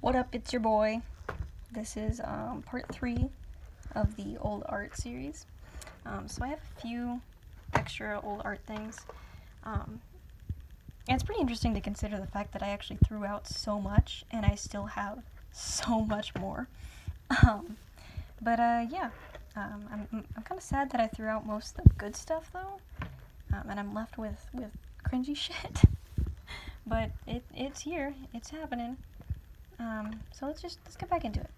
What up, it's your boy. This is part 3 of the old art series. So I have a few extra old art things. And it's pretty interesting to consider the fact that I actually threw out so much and I still have so much more. Yeah. I'm kind of sad that I threw out most of the good stuff though. And I'm left with cringy shit. But it's here. It's happening. So let's get back into it.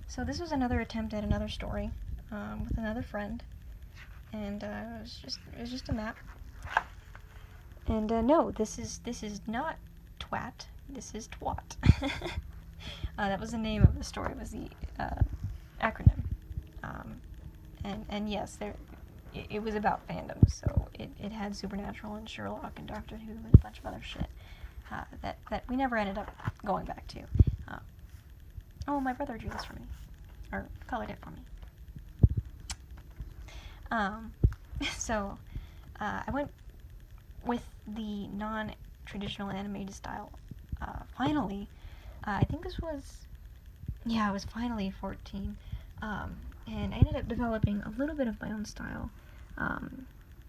So this was another attempt at another story, with another friend, and it was just a map. And no, this is not twat. This is twat. That was the name of the story. Was the acronym. And yes, it was about fandoms. So it had Supernatural and Sherlock and Doctor Who and a bunch of other shit. That we never ended up going back to. Oh, my brother drew this for me, or colored it for me. I went with the non-traditional animated style. Finally, I think this was, I was finally 14, and I ended up developing a little bit of my own style. And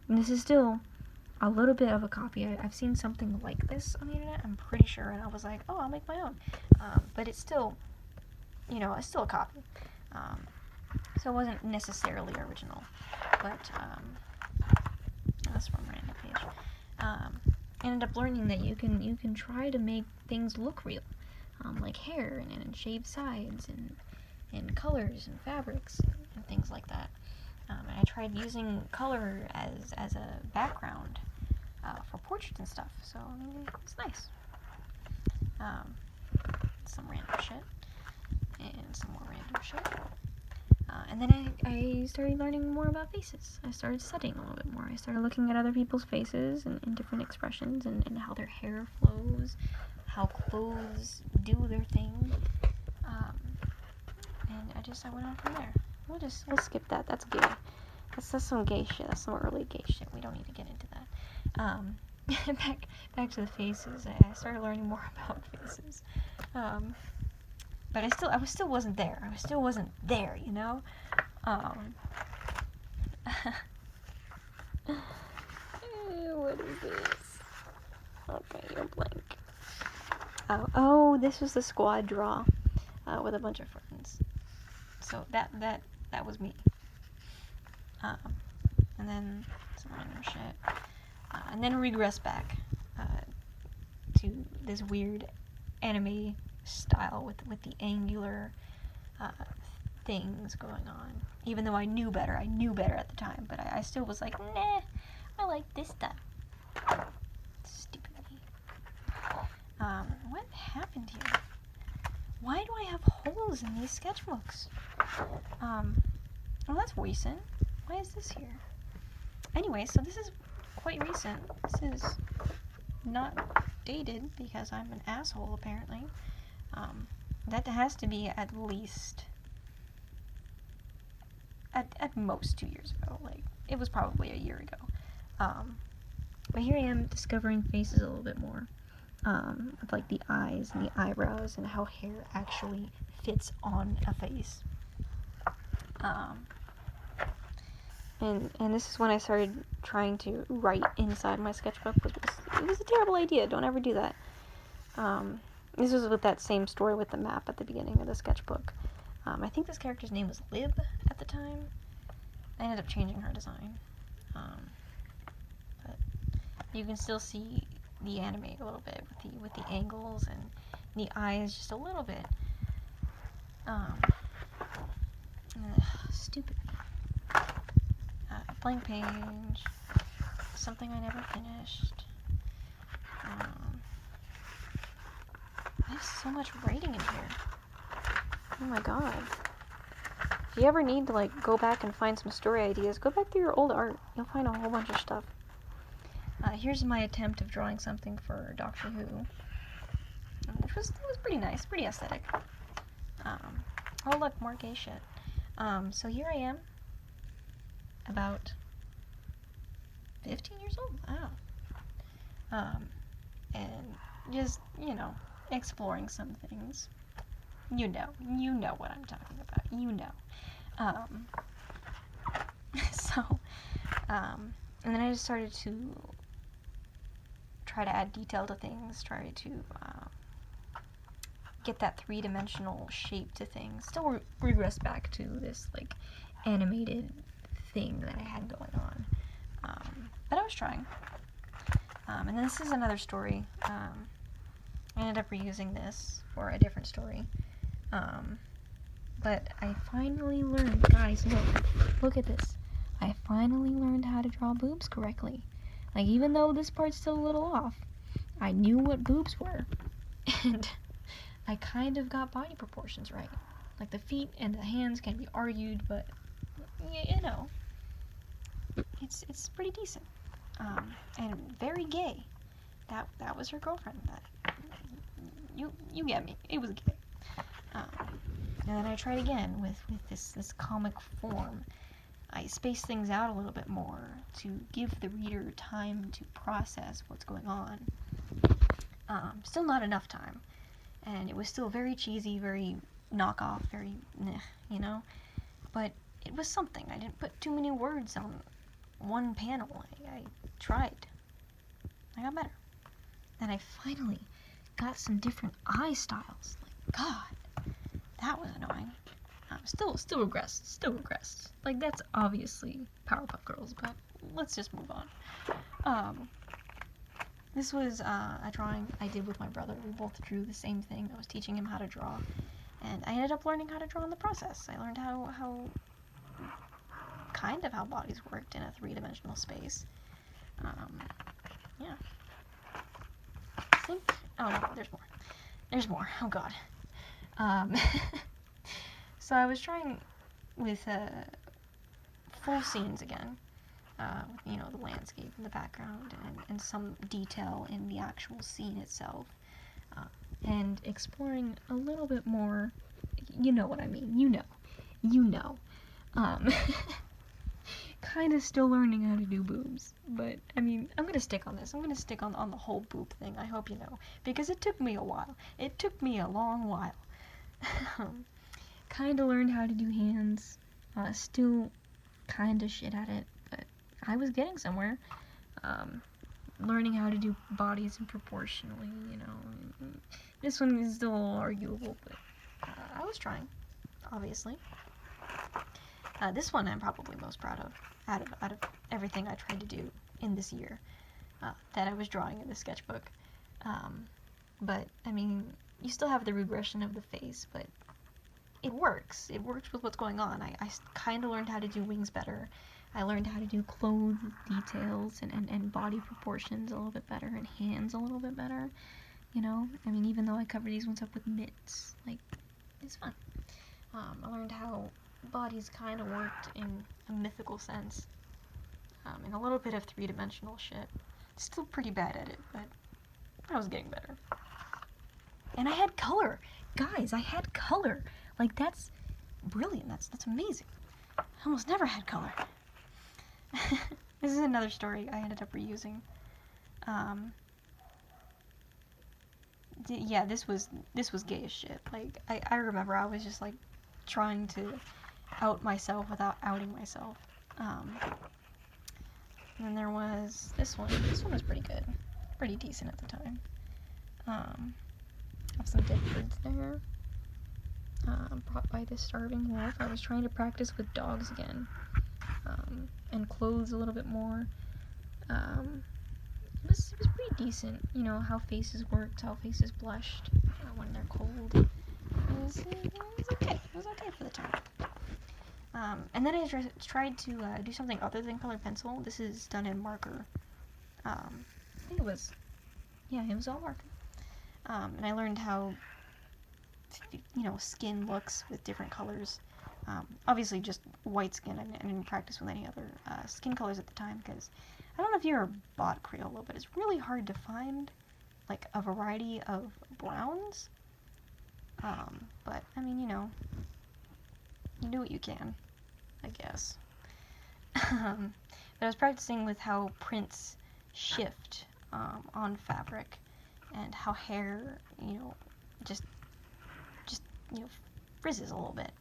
this is still a little bit of a copy. I've seen something like this on the internet, I'm pretty sure, and I was like, oh, I'll make my own. But it's still, it's still a copy. So it wasn't necessarily original, but that's from a random page. I ended up learning that you can try to make things look real, like hair and shaved sides and colors and fabrics and things like that. And I tried using color as a background for portraits and stuff. So I mean, it's nice. Some random shit and some more random shit. And then I started learning more about faces. I started studying a little bit more. I started looking at other people's faces and different expressions and how their hair flows, how clothes do their thing. And I went on from there. We'll skip that. That's gay. That's some gay shit. That's some early gay shit. We don't need to get into that. Back to the faces. I started learning more about faces. But I still wasn't there. I still wasn't there, you know? What is this? Okay, you're blank. Oh, this was the squad draw, with a bunch of friends. So that was me. And then some random shit. And then regress back, to this weird anime style with the angular things going on. Even though I knew better at the time, but I still was like, nah, I like this stuff. Stupid me. What happened here? Why do I have holes in these sketchbooks? Well, that's recent. Why is this here? Anyway, so this is quite recent. This is not dated because I'm an asshole, apparently. That has to be at least, at most 2 years ago. Like, it was probably a year ago. But here I am discovering faces a little bit more. With like the eyes and the eyebrows and how hair actually fits on a face. And this is when I started trying to write inside my sketchbook. It was a terrible idea. Don't ever do that. This was with that same story with the map at the beginning of the sketchbook. I think this character's name was Lib at the time. I ended up changing her design. But you can still see the anime a little bit with the angles and the eyes just a little bit. Stupid. Blank page. Something I never finished. I have so much writing in here. Oh my god. If you ever need to like go back and find some story ideas, go back through your old art. You'll find a whole bunch of stuff. Here's my attempt of drawing something for Doctor Who. It was pretty nice, pretty aesthetic. Oh look, more gay shit. So here I am, about 15 years old. Wow. And just, exploring some things. You know what I'm talking about. You know. So, and then I just started to try to add detail to things, try to get that three-dimensional shape to things. Still regress back to this, like, animated thing that I had going on. But I was trying. And then this is another story. I ended up reusing this for a different story. But I finally learned, guys, look at this. I finally learned how to draw boobs correctly. Like, even though this part's still a little off, I knew what boobs were. And I kind of got body proportions right. Like, the feet and the hands can be argued, but, you know, it's pretty decent. And very gay. That was her girlfriend. You get me. It was gay. And then I tried again with this comic form. I spaced things out a little bit more to give the reader time to process what's going on. Still not enough time. And it was still very cheesy, very knockoff, very meh, you know? But it was something. I didn't put too many words on one panel. I tried. I got better. And I finally got some different eye styles. Like, God, that was annoying. Still regressed. Like, that's obviously Powerpuff Girls, but let's just move on. This was a drawing I did with my brother. We both drew the same thing. I was teaching him how to draw, and I ended up learning how to draw in the process. I learned how bodies worked in a three-dimensional space. Yeah. I think, oh no, there's more. Oh god. So I was trying with full scenes again, you know, the landscape in the background and some detail in the actual scene itself, and exploring a little bit more, you know what I mean, you know, kind of still learning how to do boobs, but, I mean, I'm gonna stick on this. I'm gonna stick on the whole boob thing, I hope you know, because it took me a while. It took me a long while. Kind of learned how to do hands, still kind of shit at it, but I was getting somewhere. Learning how to do bodies and proportionally, you know. This one is still a little arguable, but I was trying, obviously. This one I'm probably most proud of, out of everything I tried to do in this year, that I was drawing in the sketchbook. But, I mean, you still have the regression of the face, but it works. It works with what's going on. I kind of learned how to do wings better. I learned how to do clothes details and body proportions a little bit better, and hands a little bit better, you know? I mean, even though I cover these ones up with mitts, like, it's fun. I learned how bodies kind of worked in a mythical sense, and a little bit of three-dimensional shit. Still pretty bad at it, but I was getting better. And I had color! Guys, I had color! Like, that's brilliant. That's amazing. I almost never had color. This is another story I ended up reusing. Yeah, this was gay as shit. Like, I remember I was just, like, trying to out myself without outing myself. And then there was this one. This one was pretty good. Pretty decent at the time. Have some dead birds there. Brought by this starving wolf. I was trying to practice with dogs again, and clothes a little bit more. It was pretty decent, you know, how faces worked, how faces blushed when they're cold. It was okay. It was okay for the time. And then I tried to do something other than colored pencil. This is done in marker. I think it was all marker. And I learned how, you know, skin looks with different colors. Obviously just white skin. I didn't practice with any other skin colors at the time, because I don't know if you ever bought Crayola, but it's really hard to find, like, a variety of browns. But, I mean, you know, you do what you can, I guess. But I was practicing with how prints shift on fabric, and how hair, just frizzes a little bit.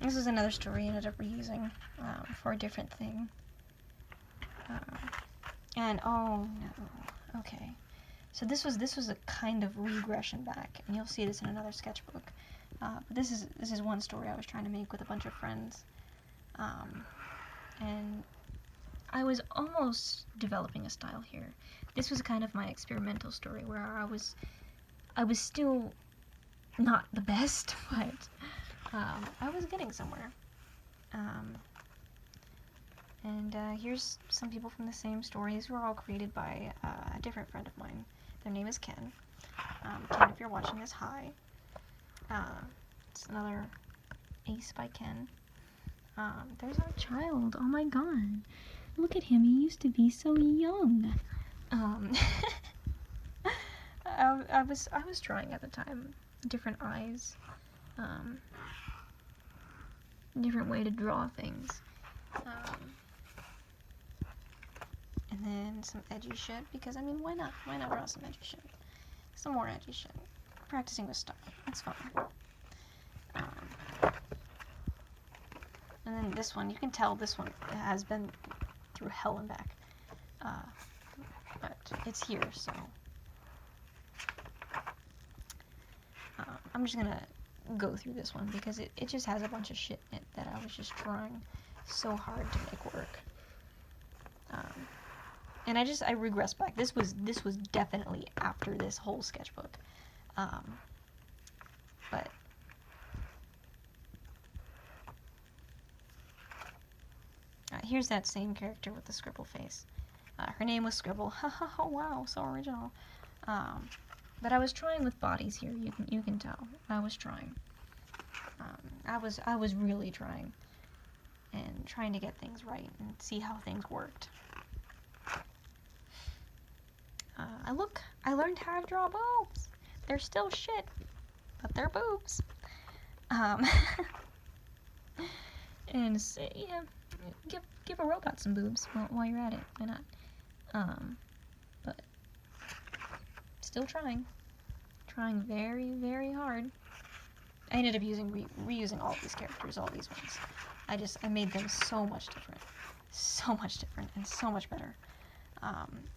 This is another story I ended up reusing for a different thing. And oh no, okay. So this was a kind of regression back, and you'll see this in another sketchbook. But this is one story I was trying to make with a bunch of friends, and I was almost developing a style here. This was kind of my experimental story where I was still not the best, but I was getting somewhere. And here's some people from the same story. These were all created by a different friend of mine. Their name is Ken. Ken, if you're watching this, hi. It's another ace by Ken. There's our child. Oh my god. Look at him. He used to be so young. I was trying at the time. Different eyes. Different way to draw things. And then some edgy shit, because, I mean, why not? Why not draw some edgy shit? Some more edgy shit. Practicing with style. It's fun. And then this one, you can tell this one has been through hell and back. But it's here, so... I'm just gonna go through this one, because it just has a bunch of shit in it that I was just trying so hard to make work. And I regressed back. This was definitely after this whole sketchbook. But here's that same character with the scribble face. Her name was Scribble. Oh wow, so original. But I was trying with bodies here. You can tell I was trying. I was really trying, and trying to get things right and see how things worked. I learned how to draw boobs. They're still shit, but they're boobs. And so, yeah, give a robot some boobs while you're at it. Why not? But still trying very, very hard. I ended up reusing all of these characters, all these ones. I made them so much different, and so much better.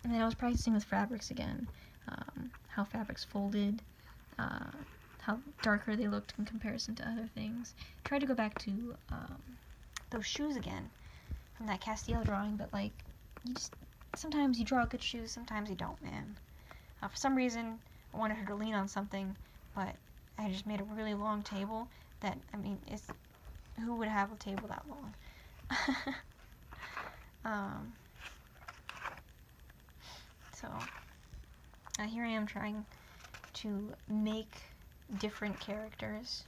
And then I was practicing with fabrics again, how fabrics folded, how darker they looked in comparison to other things. Tried to go back to those shoes again from that Castile drawing, but like, sometimes you draw good shoes, sometimes you don't, man. For some reason, I wanted her to lean on something, but I just made a really long table that, I mean, who would have a table that long? So, here I am trying to make different characters,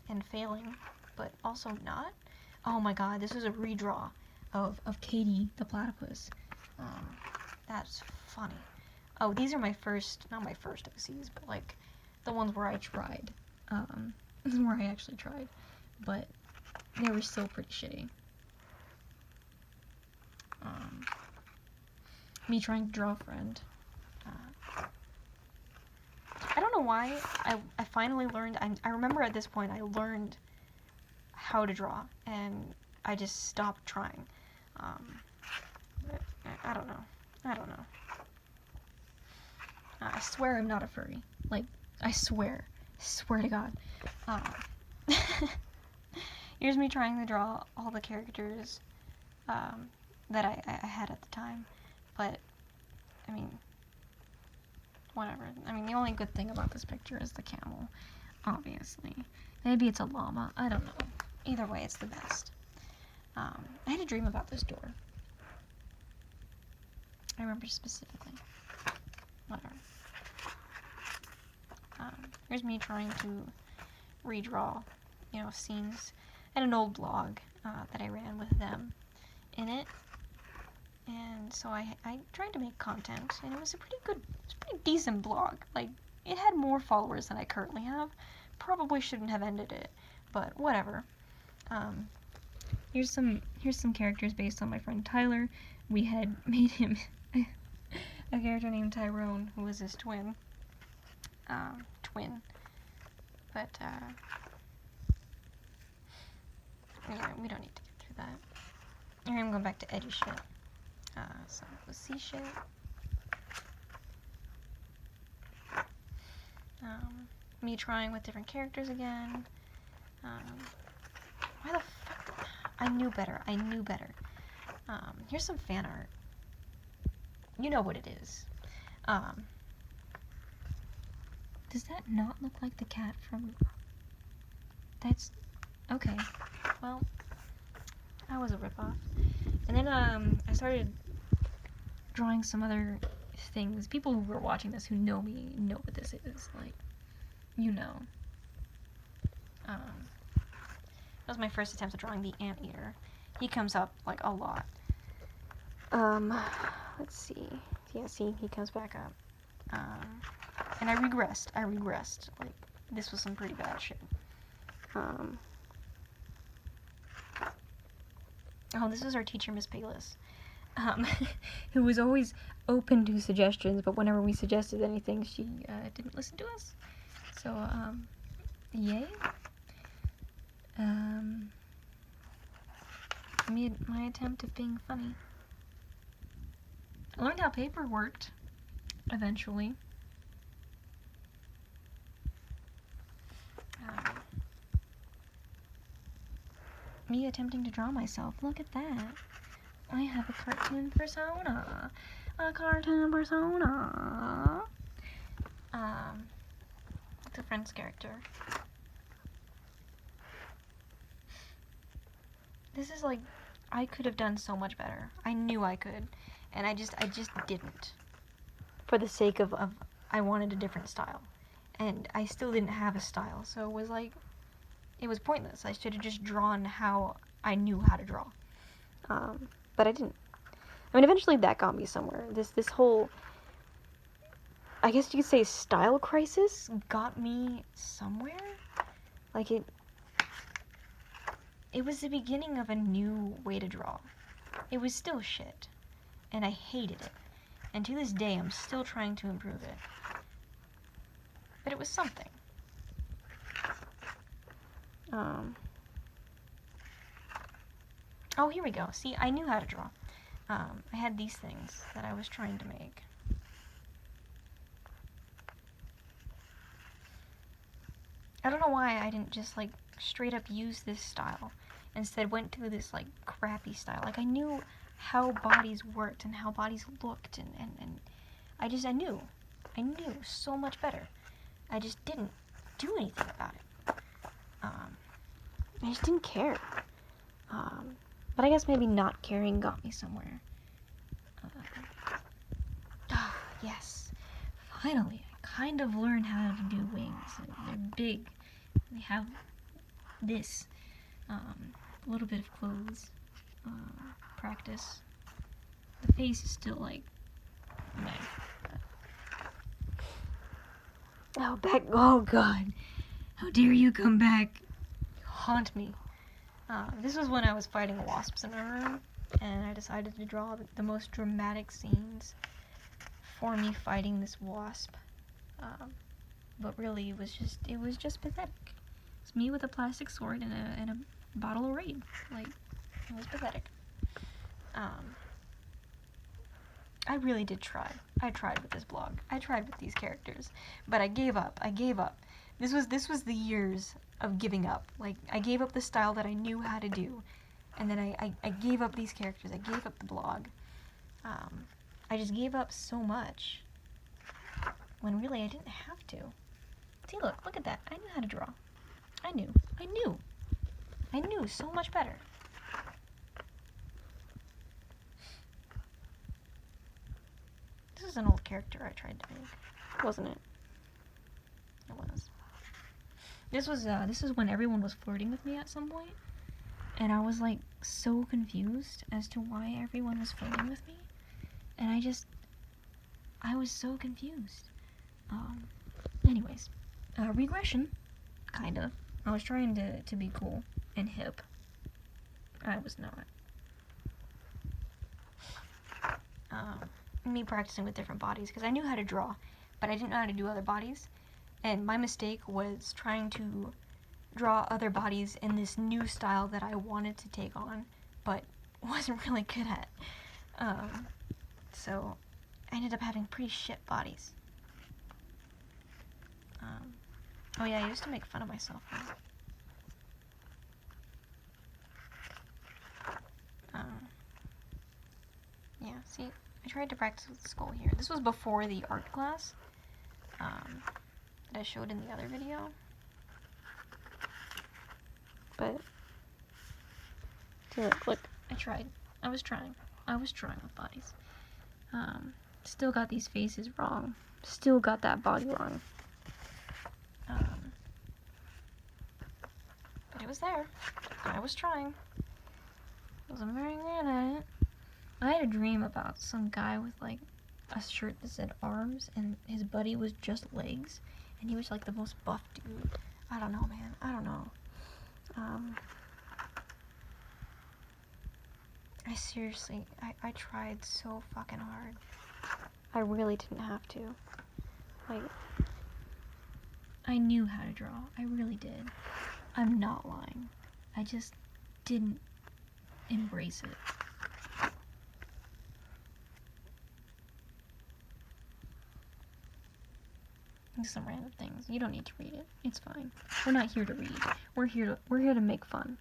and failing, but also not. Oh my god, this was a redraw of Katie the platypus. That's funny. Oh, these are my first, not my first OCs, but like the ones where I tried. Where I actually tried, but they were still pretty shitty. Me trying to draw a friend. I don't know why I finally learned. I remember at this point I learned how to draw, and I just stopped trying. I don't know. I swear I'm not a furry. Like, I swear to God. Here's me trying to draw all the characters that I had at the time, but I mean, whatever. I mean, the only good thing about this picture is the camel, obviously. Maybe it's a llama, I don't know. Either way, it's the best. I had a dream about this door. I remember specifically. Whatever. Here's me trying to redraw, scenes. I had an old blog that I ran with them in it, and so I tried to make content, and it was a pretty decent blog. Like, it had more followers than I currently have. Probably shouldn't have ended it, but whatever. Here's some characters based on my friend Tyler. We had made him, I a character named Tyrone, who was his twin. But, yeah, we don't need to get through that. Here I'm going back to edgy shit. So, let's see shit. Me trying with different characters again. Why the fuck? I knew better. Here's some fan art. You know what it is. Does that not look like the cat from... That's... Okay. Well, that was a ripoff. And then, I started drawing some other things. People who are watching this who know me know what this is. Like, you know. That was my first attempt at drawing the anteater. He comes up, like, a lot. Let's see. Yeah, see, he comes back up. And I regressed. Like, this was some pretty bad shit. Oh, this is our teacher, Miss Payless. Who was always open to suggestions, but whenever we suggested anything, she, didn't listen to us. So, yay. My attempt at being funny. I learned how paper worked, eventually. Me attempting to draw myself. Look at that. I have a cartoon persona. It's a friend's character. This is like, I could have done so much better. I knew I could, and I just didn't. For the sake of I wanted a different style, and I still didn't have a style, so it was like, it was pointless. I should have just drawn how I knew how to draw. But I didn't. I mean, eventually that got me somewhere. This whole, I guess you could say, style crisis got me somewhere. Like, it was the beginning of a new way to draw. It was still shit, and I hated it. And to this day, I'm still trying to improve it. But it was something. Oh, here we go. See, I knew how to draw. I had these things that I was trying to make. I don't know why I didn't just, like, straight up use this style. Instead went to this, like, crappy style. Like, I knew how bodies worked and how bodies looked, and I knew. I knew so much better. I just didn't do anything about it. I just didn't care. But I guess maybe not caring got me somewhere. Yes. Finally, I kind of learned how to do wings. They're big. They have this. A little bit of clothes. Practice. The face is still, like, meh. Oh, back. Oh, God. How dare you come back? Haunt me. This was when I was fighting wasps in my room, and I decided to draw the most dramatic scenes for me fighting this wasp. But really, it was just pathetic. It's me with a plastic sword and a bottle of Raid. Like, it was pathetic. I really did try. I tried with this blog. I tried with these characters, but I gave up. This was the years of giving up. Like, I gave up the style that I knew how to do, and then I gave up these characters. I gave up the blog. I just gave up so much, when really I didn't have to. See, look at that. I knew how to draw. I knew so much better. This is an old character I tried to make, wasn't it? It was. This was when everyone was flirting with me at some point, and I was, like, so confused as to why everyone was flirting with me, and I was so confused. Anyways, regression, kind of. I was trying to be cool and hip. I was not. me practicing with different bodies, because I knew how to draw, but I didn't know how to do other bodies. And my mistake was trying to draw other bodies in this new style that I wanted to take on, but wasn't really good at. So I ended up having pretty shit bodies. Oh yeah, I used to make fun of myself. Yeah, see, I tried to practice with the skull here. This was before the art class that I showed in the other video. But, see, look, I tried. I was trying with bodies. Still got these faces wrong. Still got that body wrong. But it was there. I was trying. Wasn't very good at it. I had a dream about some guy with like a shirt that said arms and his buddy was just legs, and he was like the most buff dude. I don't know, man. I don't know. I seriously, I tried so fucking hard. I really didn't have to. Like, I knew how to draw. I really did. I'm not lying. I just didn't embrace it. Some random things. You don't need to read it. It's fine. We're not here to read. We're here to make fun.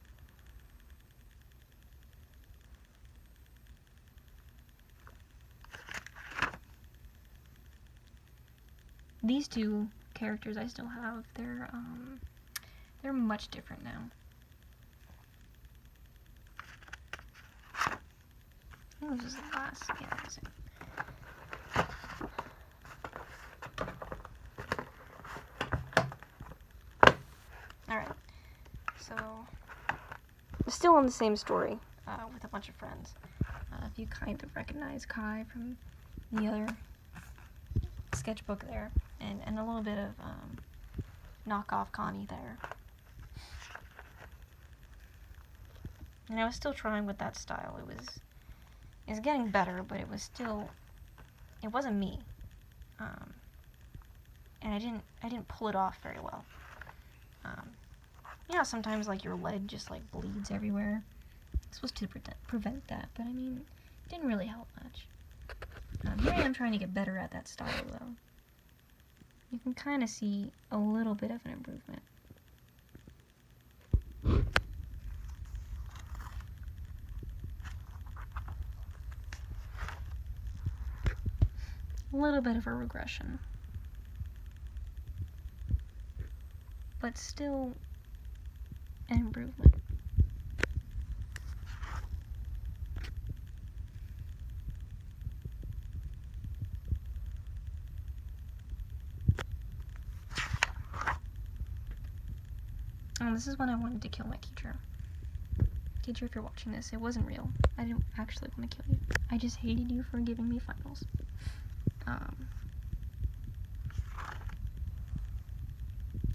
These two characters I still have, they're much different now. I think this is the last. Yeah, that's it. Alright, so still on the same story, with a bunch of friends. If you kind of recognize Kai from the other sketchbook there, and a little bit of knockoff Connie there. And I was still trying with that style. It was getting better, but it wasn't me. And I didn't pull it off very well. You know, sometimes like your lead just like bleeds everywhere. It's supposed to prevent that, but I mean, it didn't really help much. Here I am trying to get better at that style though. You can kind of see a little bit of an improvement. A little bit of a regression. But still an improvement. Oh, this is when I wanted to kill my teacher. Teacher, if you're watching this, it wasn't real. I didn't actually want to kill you. I just hated you for giving me finals.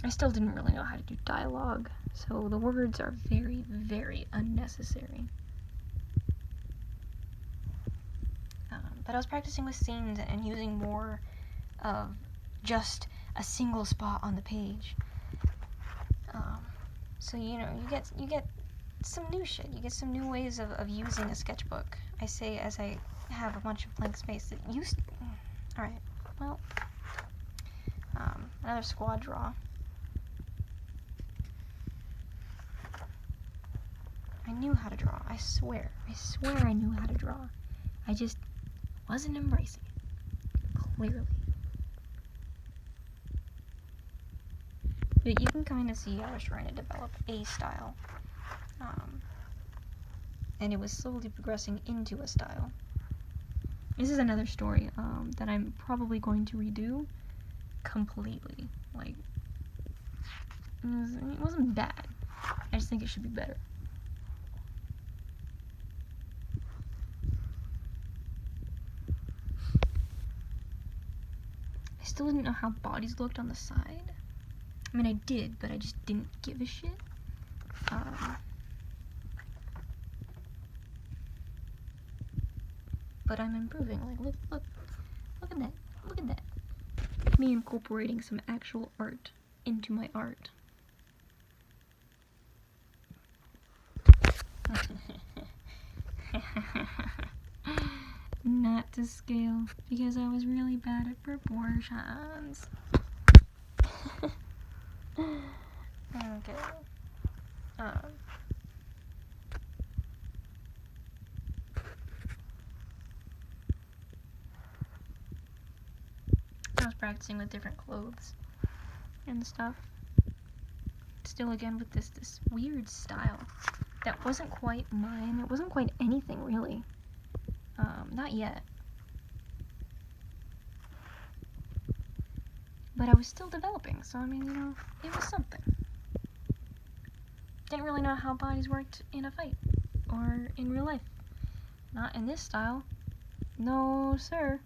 I still didn't really know how to do dialogue, so the words are very, very unnecessary. But I was practicing with scenes and using more of just a single spot on the page. So you know, you get some new shit. You get some new ways of using a sketchbook. I say as I have a bunch of blank space that used. All right. Well, another squad draw. I knew how to draw. I swear I knew how to draw. I just wasn't embracing it. Clearly. But you can kind of see I was trying to develop a style. And it was slowly progressing into a style. This is another story that I'm probably going to redo completely. Like, it wasn't bad. I just think it should be better. I still didn't know how bodies looked on the side. I mean, I did, but I just didn't give a shit. but I'm improving. Like, look at that. Look at that. Me incorporating some actual art into my art. Not to scale, because I was really bad at proportions. Okay. I was practicing with different clothes and stuff. Still, again, with this weird style that wasn't quite mine. It wasn't quite anything, really. Not yet. But I was still developing, so I mean, you know, it was something. Didn't really know how bodies worked in a fight or in real life. Not in this style. No, sir.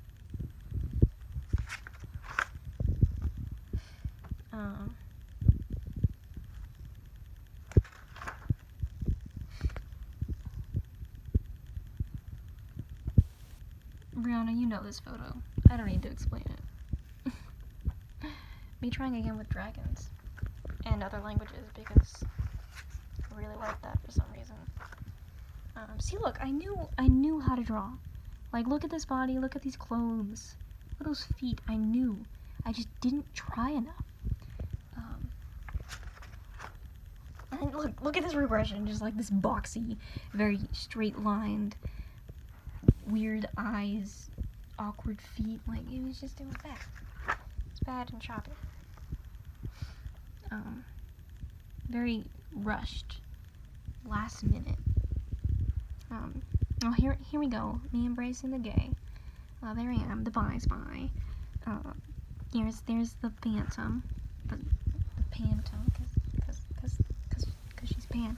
Brianna, you know this photo. I don't need to explain it. Me trying again with dragons and other languages because I really like that for some reason. See, look, I knew how to draw. Like, look at this body, look at these clothes, look at those feet. I knew. I just didn't try enough. And look at this regression, just like this boxy, very straight-lined, weird eyes, awkward feet. Like, it was bad. It's bad and choppy. Very rushed, last minute. Oh, here we go. Me embracing the gay. There I am, the bi-spy. There's the phantom. The phantom, cause she's pan.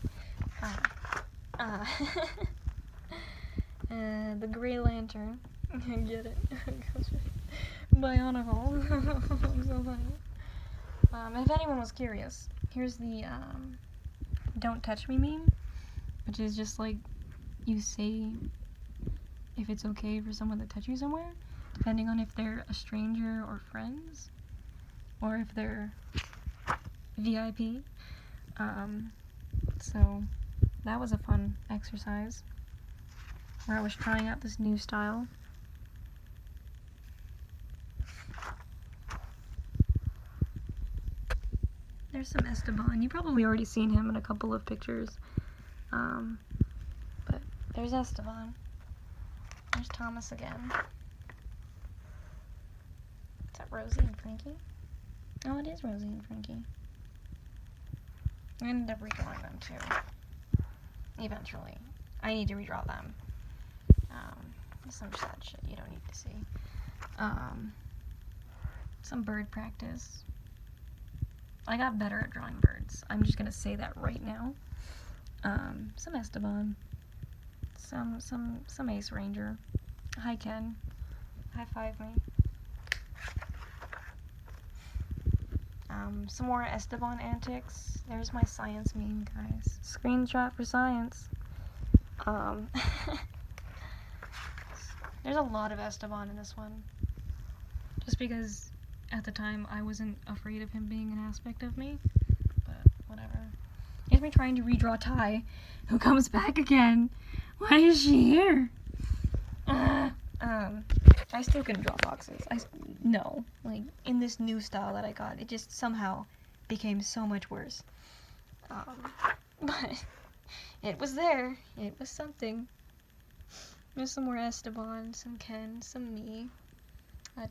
The Grey Lantern. I get it. Bionicle. So funny. If anyone was curious, here's the, don't touch me meme, which is just like, you say if it's okay for someone to touch you somewhere, depending on if they're a stranger or friends, or if they're VIP. So that was a fun exercise, where I was trying out this new style. There's some Esteban. You've probably already seen him in a couple of pictures. But there's Esteban. There's Thomas again. Is that Rosie and Frankie? Oh, it is Rosie and Frankie. I ended up redrawing them too. Eventually. I need to redraw them. Some sad shit you don't need to see. Some bird practice. I got better at drawing birds. I'm just gonna say that right now. Some Esteban. Some Ace Ranger. Hi, Ken. High five me. Some more Esteban antics. There's my science meme, guys. Screenshot for science. There's a lot of Esteban in this one. Just because at the time I wasn't afraid of him being an aspect of me. But whatever. Here's me trying to redraw Ty, who comes back again. Why is she here? I still couldn't draw foxes. No. Like, in this new style that I got, it just somehow became so much worse. But it was there. It was something. There's some more Esteban, some Ken, some me.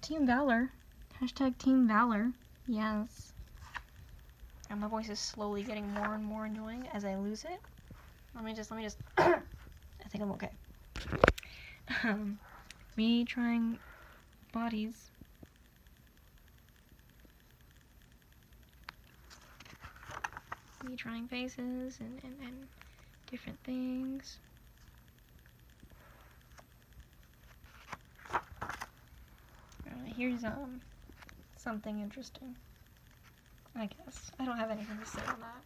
Team Valor. Hashtag Team Valor. Yes. And my voice is slowly getting more and more annoying as I lose it. Let me just I think I'm okay. Me trying bodies. Me trying faces and different things. Here's something interesting. I guess. I don't have anything to say on that.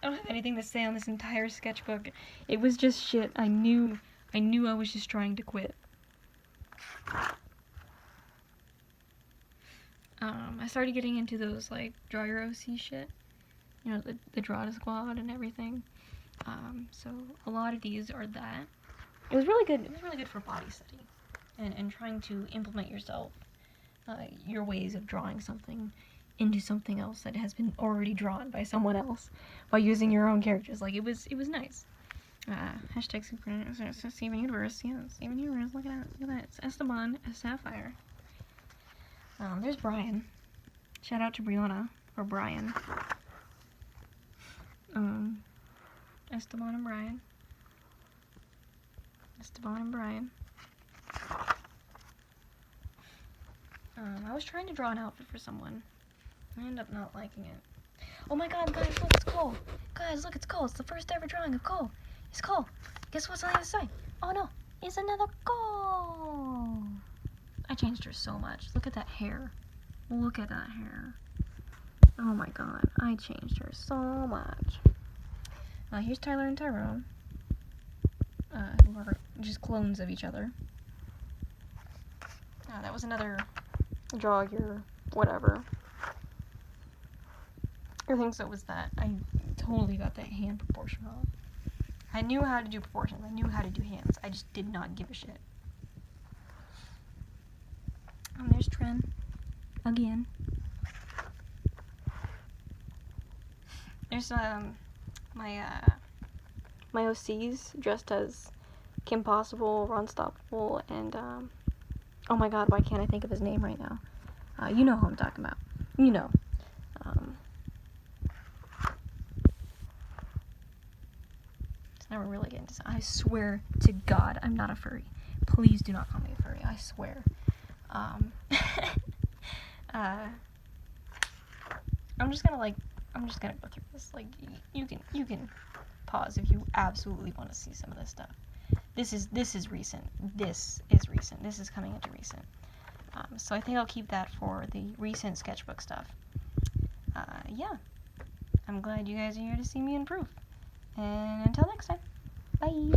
I don't have anything to say on this entire sketchbook. It was just shit. I knew I was just trying to quit. I started getting into those, like, draw your OC shit. You know, the draw to squad and everything. So a lot of these are that. It was really good. It was really good for body study and trying to implement yourself, your ways of drawing something into something else that has been already drawn by someone else by using your own characters. Like, it was nice. Hashtag Steven Universe. Yeah, Steven Universe. Look at that. It's Esteban, a Sapphire. There's Brian. Shout out to Brianna or Brian. Esteban and Brian. Esteban and Brian. I was trying to draw an outfit for someone. I ended up not liking it. Oh my god, guys, look, it's Cole. Guys, look, it's Cole. It's the first ever drawing of Cole. It's Cole. Guess what's on the other side? Oh no, it's another Cole. I changed her so much. Look at that hair. Look at that hair. Oh my god, I changed her so much. Here's Tyler and Tyrone. Who are just clones of each other. That was another draw your whatever. I think so was that. I totally got that hand proportion wrong. I knew how to do proportions. I knew how to do hands. I just did not give a shit. There's Tren. Again. There's my OCs dressed as Kim Possible, Unstoppable, and oh my god, why can't I think of his name right now? You know who I'm talking about. You know. It's never really getting to. I swear to God, I'm not a furry. Please do not call me a furry. I swear. I'm just gonna go through this. Like, you can pause if you absolutely want to see some of this stuff. This is recent. This is recent. This is coming into recent. So I think I'll keep that for the recent sketchbook stuff. Yeah. I'm glad you guys are here to see me improve. And until next time, bye.